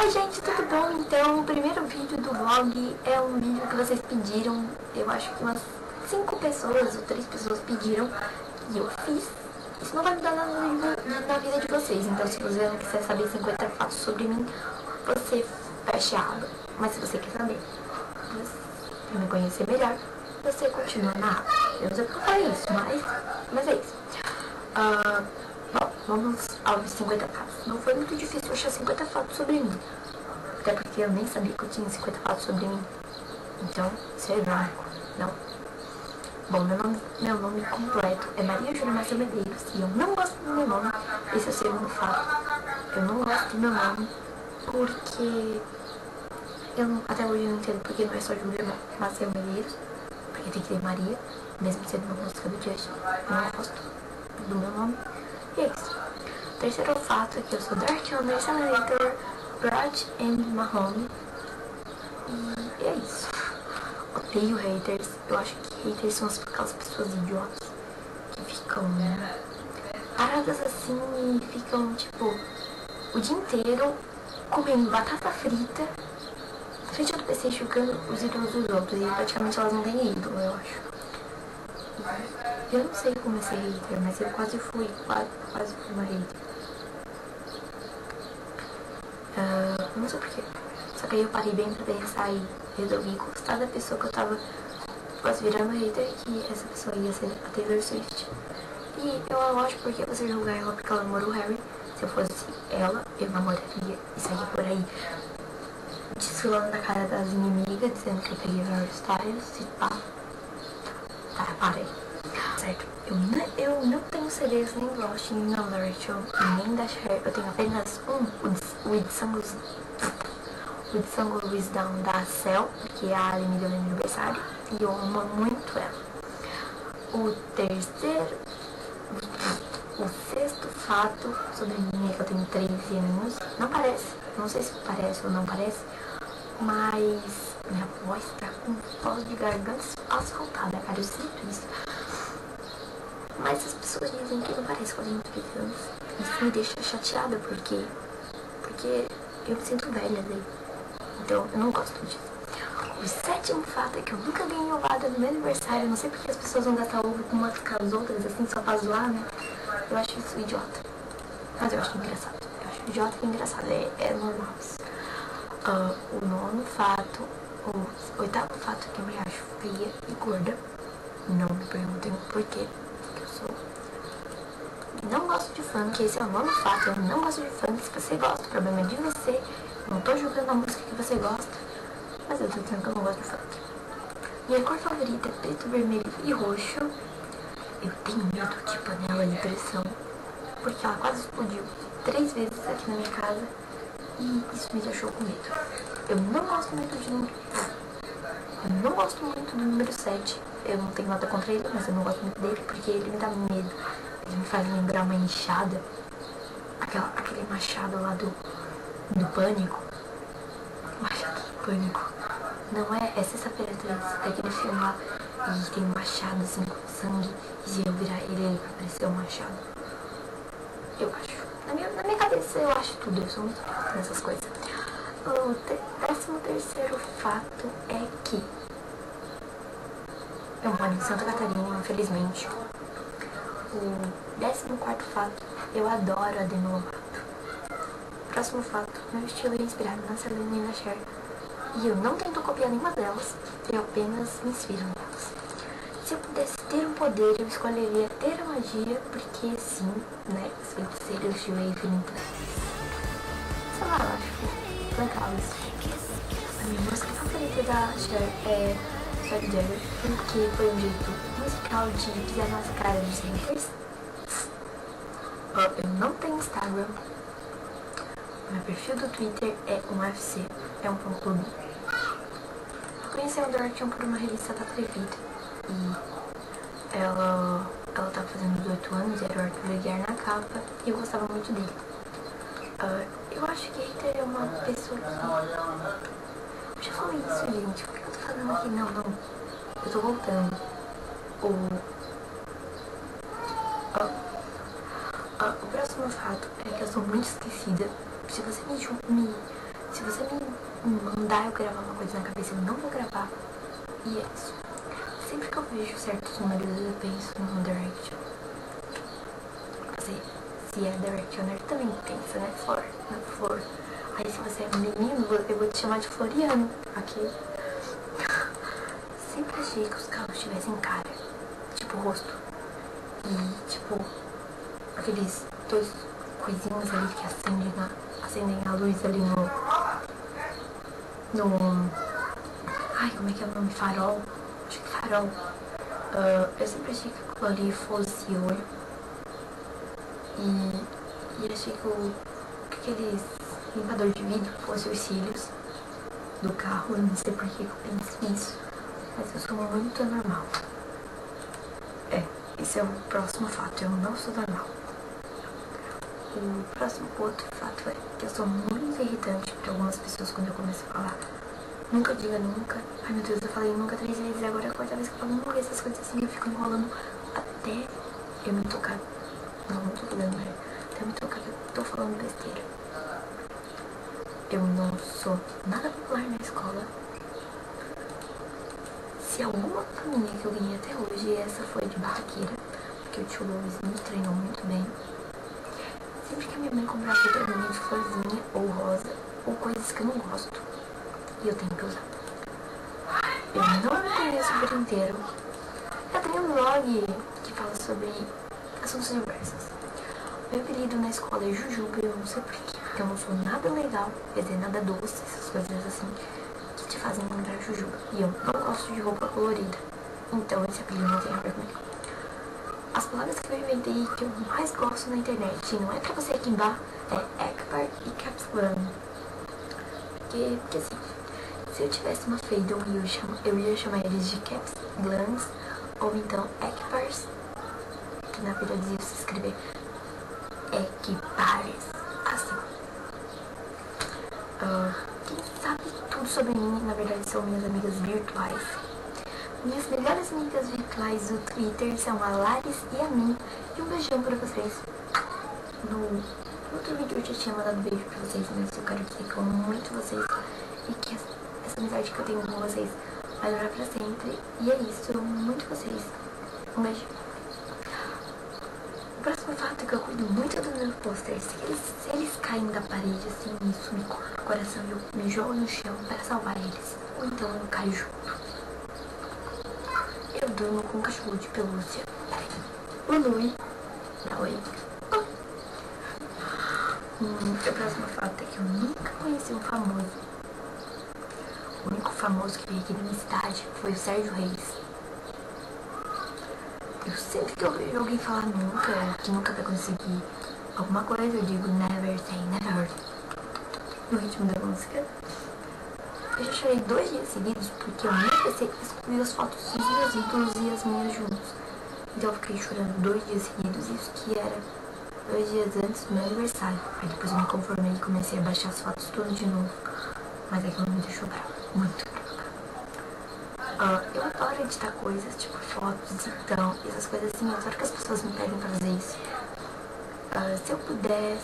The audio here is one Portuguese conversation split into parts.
Oi gente, tudo bom? Então, o primeiro vídeo do vlog é um vídeo que vocês pediram. Eu acho que umas 5 pessoas ou 3 pessoas pediram e eu fiz. Isso não vai mudar nada na vida de vocês. Então, se você não quiser saber 50 fatos sobre mim, você fecha a aba. Mas se você quer saber, pra me conhecer melhor, você continua na aba. Eu não sei porque eu falei isso, mas é isso. Bom, vamos aos 50 fatos. Não foi muito difícil achar 50 fatos sobre mim. Até porque eu nem sabia que eu tinha 50 fatos sobre mim. Então, isso é irônico, não? Bom, meu nome completo é Maria Júlia Macia Medeiros e eu não gosto do meu nome. Esse é o segundo fato. Eu não gosto do meu nome porque até hoje eu não entendo porque não é só Júlia Macia Medeiros, porque tem que ter Maria, mesmo sendo uma música do Justin. Eu não gosto do meu nome. E é isso. O terceiro fato é que eu sou Dark Honor Senator Broad and Mahoney. E é isso. Odeio haters. Eu acho que haters são aquelas pessoas idiotas que ficam paradas assim e ficam tipo o dia inteiro comendo batata frita na frente do PC julgando os ídolos dos outros. E praticamente elas não têm ídolo, eu acho. Eu não sei como é ser hater, mas eu quase fui uma hater. Não sei porquê. Só que aí eu parei bem pra pensar e resolvi gostar da pessoa que eu tava quase virando hater, que essa pessoa ia ser a Taylor Swift. E eu acho porque você julgar ela porque ela namorou o Harry. Se eu fosse ela, eu namoraria e sairia por aí desfilando na cara das inimigas, dizendo que eu peguei Harry Styles e pá. Tá, parei. Certo, eu não tenho CDs nem do Lost, nem da Rachel, nem da Cher. Eu tenho apenas o With Song Louis Down da Cell, que a Ali me deu no aniversário, e eu amo muito ela. O sexto fato sobre mim é que eu tenho 13 anos. Não parece, não sei se parece ou não parece, mas minha voz tá com voz de garganta asfaltada, cara, eu sinto isso. Mas as pessoas dizem que não parece com a gente 13 anos. Isso me deixa chateada, porque eu me sinto velha daí. Então, eu não gosto disso. O sétimo fato é que eu nunca ganhei ovada no meu aniversário. Não sei porque as pessoas vão gastar ovo com umas com as outras, assim, só pra zoar, né? Eu acho isso idiota. Mas eu acho engraçado. Eu acho idiota e engraçado. É normal isso. O nono fato, o oitavo fato é que eu me acho feia e gorda. Não me perguntem por quê. Porque eu sou... Não gosto de funk, esse é o nono fato. Eu não gosto de funk. Se você gosta, o problema é de você. Eu não tô julgando a música que você gosta, mas eu tô dizendo que eu não gosto de funk. Minha cor favorita é preto, vermelho e roxo. Eu tenho medo de panela de pressão, porque ela quase explodiu 3 vezes aqui na minha casa e isso me deixou com medo. Eu não gosto muito do número 7. Eu não tenho nada contra ele, mas eu não gosto muito dele porque ele me dá medo. Ele me faz lembrar uma enxada, aquele machado lá do Pânico. Machado do Pânico. Não é Sexta-feira 13. É aquele filme lá e tem um machado assim com sangue. E se eu virar ele vai aparecer um machado. Eu acho. Na minha cabeça eu acho tudo. Eu sou muito idiota nessas coisas. O 13º fato é que eu moro em Santa Catarina, infelizmente. O 14º fato, eu adoro a Demi Lovato. Próximo fato, meu estilo é inspirado na Selena e na Cher. E eu não tento copiar nenhuma delas, eu apenas me inspiro nelas. Se eu pudesse ter um poder, eu escolheria ter a magia, porque sim, né, os feiticeiros de Waverly Place. Sei lá, eu acho legal isso. A minha música favorita da Cher é Swag Jagger, porque foi um jeito musical de pisar nas caras dos haters. Eu não tenho Instagram. Meu perfil do Twitter é um UFC, é um fã-clube. Eu conheci o Dorothy por uma revista da Atrevida e ela tava fazendo 18 anos, era o Arthur Aguiar na capa e eu gostava muito dele. Eu acho que hater é uma pessoa que... Eu já falei isso, gente, por que eu tô falando aqui? Não, eu tô voltando. O próximo fato é que eu sou muito esquecida. Se você me Se você me mandar eu gravar uma coisa na cabeça, eu não vou gravar. E é isso. Sempre que eu vejo certos números, eu penso no One Direction. Você, se é Directioner, também pensa, né? Flor, na flor. Aí se você é menino, eu vou te chamar de Floriano, ok? Sempre achei que os carros tivessem cara, tipo rosto. E tipo, aqueles dois coisinhos ali que acendem a luz ali no. Ai, como é que é o nome? Farol? Acho que farol. Eu sempre achei que aquilo ali fosse olho. E achei que aqueles limpador de vidro fosse os cílios do carro. Eu não sei por que eu penso nisso, mas eu sou muito anormal. Esse é o próximo fato, eu não sou normal. O próximo outro fato é que eu sou muito irritante para algumas pessoas quando eu começo a falar. Nunca diga nunca. Ai meu Deus, eu falei nunca 3 vezes, agora é a quarta vez que eu falo nunca, essas coisas assim, eu fico enrolando até eu me tocar. Não tô fazendo merda. Até eu me tocar que eu tô falando besteira. Eu não sou nada popular na escola. Se alguma família que eu ganhei até hoje, essa foi de barraqueira, porque o tio Luiz me treinou muito bem. Sempre que a minha mãe comprava pra mim de florzinha ou rosa, ou coisas que eu não gosto, e eu tenho que usar. Eu não conheço por inteiro. Eu tenho um blog que fala sobre assuntos diversos. Meu apelido na escola é Jujuba e eu não sei porquê, porque eu não sou nada legal, quer dizer, nada doce, essas coisas assim, que te fazem lembrar Jujuba. E eu não gosto de roupa colorida, então esse apelido não tem a ver comigo. As palavras que eu inventei que eu mais gosto na internet, não é pra você quimbar, é Ekpar e Caps Glam. Porque assim, se eu tivesse uma Faidon, eu ia chamar eles de Caps Glams, ou então Ekpars, que na verdade ia se escrever Equipares, assim. Quem sabe tudo sobre mim, na verdade, são minhas amigas virtuais. Minhas melhores amigas virtuais do Twitter são a Laris e a Min. E um beijão pra vocês. No outro vídeo eu já tinha mandado beijo pra vocês, mas eu quero dizer que eu amo muito vocês. E que essa amizade que eu tenho com vocês vai durar pra sempre. E é isso, eu amo muito vocês. Um beijo. O próximo fato é que eu cuido muito dos meus posters. Se eles caem da parede assim, isso me corta o coração e eu me jogo no chão para salvar eles. Ou então eu caio junto. Eu durmo com um cachorro de pelúcia. O Lui. Não, oi. O próximo fato é que eu nunca conheci um famoso. O único famoso que veio aqui na minha cidade foi o Sérgio Reis. Eu sempre que eu vejo alguém falar nunca, que nunca vai conseguir alguma coisa, eu digo never say never. No ritmo da música. Eu já chorei 2 dias seguidos porque eu nem pensei excluir as fotos dos meus ídolos e as minhas juntos. Então eu fiquei chorando 2 dias seguidos, isso que era 2 dias antes do meu aniversário. Aí depois eu me conformei e comecei a baixar as fotos tudo de novo. Mas aquilo me deixou brava, muito brava. Eu adoro editar coisas, tipo fotos, então, essas coisas assim, eu adoro que as pessoas me pedem pra fazer isso. Se eu puder,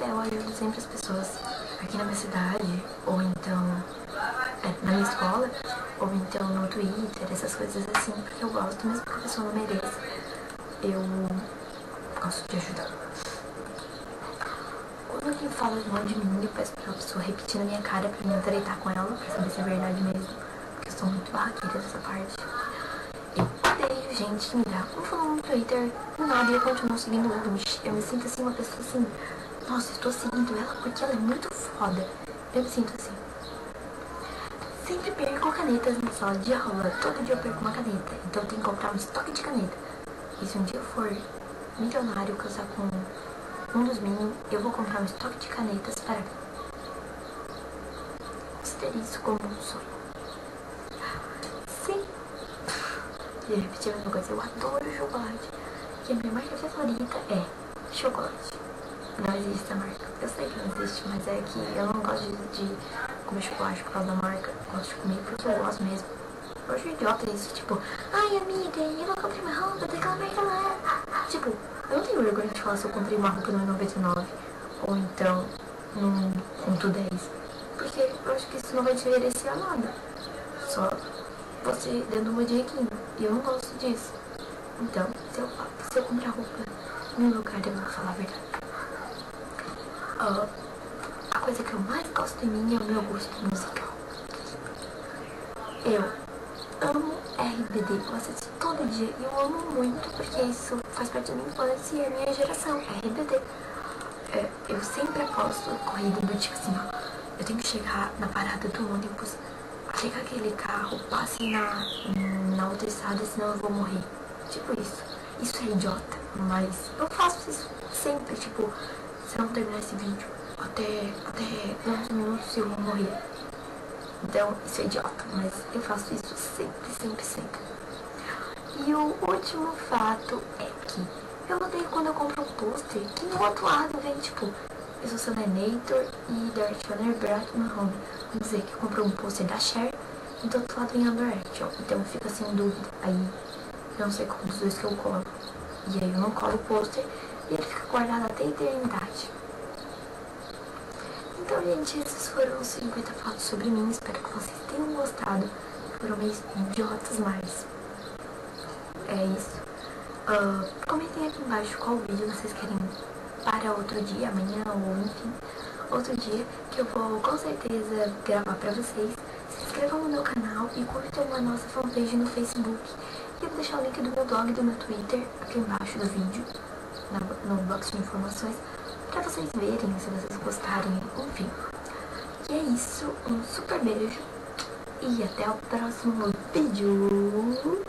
eu ajudo sempre as pessoas aqui na minha cidade, ou então na minha escola, ou então no Twitter, essas coisas assim, porque eu gosto, mesmo que a pessoa não mereça, eu gosto de ajudar. Quando alguém fala mal de mim, eu peço pra pessoa repetir na minha cara pra mim treitar com ela, pra saber se é verdade mesmo. Eu sou muito barraqueira dessa parte. Eu odeio gente que me dá um follow no Twitter do nada e eu continuo seguindo ela. Eu me sinto assim, uma pessoa assim, nossa, estou seguindo ela porque ela é muito foda. Eu me sinto assim. Sempre perco canetas na sala de aula. Todo dia eu perco uma caneta. Então eu tenho que comprar um estoque de caneta. E se um dia eu for milionário, casar com um dos meninos, eu vou comprar um estoque de canetas para mim. Considere isso como um sonho. Sim. E eu repeti a mesma coisa. Eu adoro chocolate. E a minha marca favorita é chocolate. Não existe essa marca. Eu sei que não existe, mas é que eu não gosto de comer chocolate por causa da marca. Eu gosto de comer porque eu gosto mesmo. Eu acho idiota isso. Tipo, ai amiga, eu não comprei uma roupa daquela marca lá. Tipo, eu não tenho vergonha de falar se eu comprei uma roupa no 99 ou então num ponto 10. porque eu acho que isso não vai diferenciar nada. Só você dando uma direitinho. E eu não gosto disso. Então, se eu comprar roupa no lugar, eu vou falar a verdade. A coisa que eu mais gosto em mim é o meu gosto musical. Eu amo RBD, eu assisto todo dia e eu amo muito porque isso faz parte da minha infância e é a minha geração, RBD. Eu sempre aposto corrida do tipo assim, ó, eu tenho que chegar na parada do ônibus, chega aquele carro, passe na outra estrada, senão eu vou morrer. Tipo isso. Isso é idiota, mas eu faço isso sempre, tipo, se eu não terminar esse vídeo até 11 minutos eu vou morrer. Então, isso é idiota, mas eu faço isso sempre. E o último fato é que eu odeio quando eu compro um pôster que no outro lado vem, tipo, eu sou Selenator e Darth Vader Bratman Home. Vamos dizer que eu compro um pôster da Cher e do outro lado vem a Action. Então fica sem dúvida. Aí eu não sei qual dos dois que eu colo. E aí eu não colo o pôster e ele fica guardado até a eternidade. Então, gente, esses foram os 50 fatos sobre mim. Espero que vocês tenham gostado. Foram meio idiotas, mas é isso. Comentem aqui embaixo qual vídeo vocês querem para outro dia, amanhã ou enfim, outro dia, que eu vou com certeza gravar pra vocês. Se inscrevam no meu canal e curtam a nossa fanpage no Facebook. E eu vou deixar o link do meu blog e do meu Twitter aqui embaixo do vídeo, no box de informações, pra vocês verem, se vocês gostarem, enfim. E é isso, um super beijo e até o próximo vídeo.